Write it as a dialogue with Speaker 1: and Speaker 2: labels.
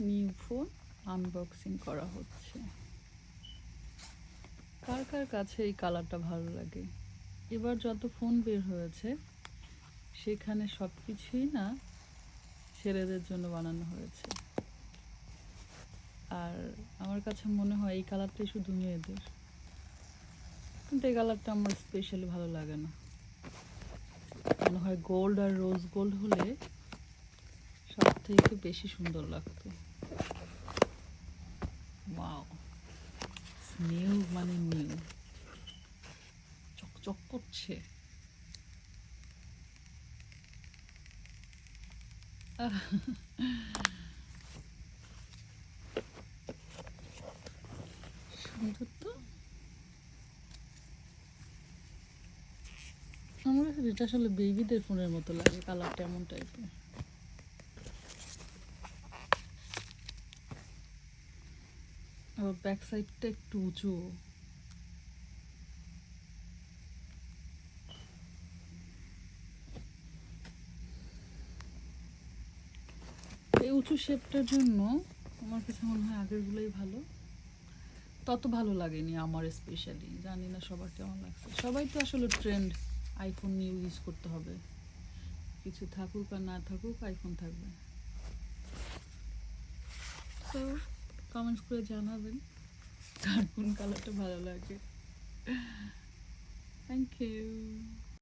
Speaker 1: New phone unboxing করা হচ্ছে। কার কার কাছে এই কালারটা ভালো লাগে? এবার যত ফোন বের হয়েছে সেখানে সব কিছুই না ছেলেদের জন্য বানানো হয়েছে, আর আমার কাছে মনে হয় এই কালারটাই শুধু মেয়েদের, কিন্তু এই কালারটা আমার স্পেশালি ভালো লাগে না। মনে হয় গোল্ড আর রোজ গোল্ড হলে সব থেকে বেশি সুন্দর লাগতো। ওয়াও, নিউ মানে নিউ, চকচক করছে। সুন্দর তো। আমার কাছে এটা আসলে বেবিদের ফোনের মতো লাগে, কালারটা এমন টাইপের। আবার ব্যাক সাইডটা একটু উঁচু। এই উঁচু শেপটার জন্য আমার কাছে মনে হয় আগেরগুলোই ভালো। তত ভালো লাগেনি আমার, স্পেশালি জানি না সবার কেমন লাগছে। সবাই তো আসলে ট্রেন্ড, আইফোন নিউ ইউজ করতে হবে, কিছু থাকুক আর না থাকুক আইফোন থাকবে। তো কমেন্টস করে জানাবেন কার কোন কালারটা ভালো লাগে। Thank you.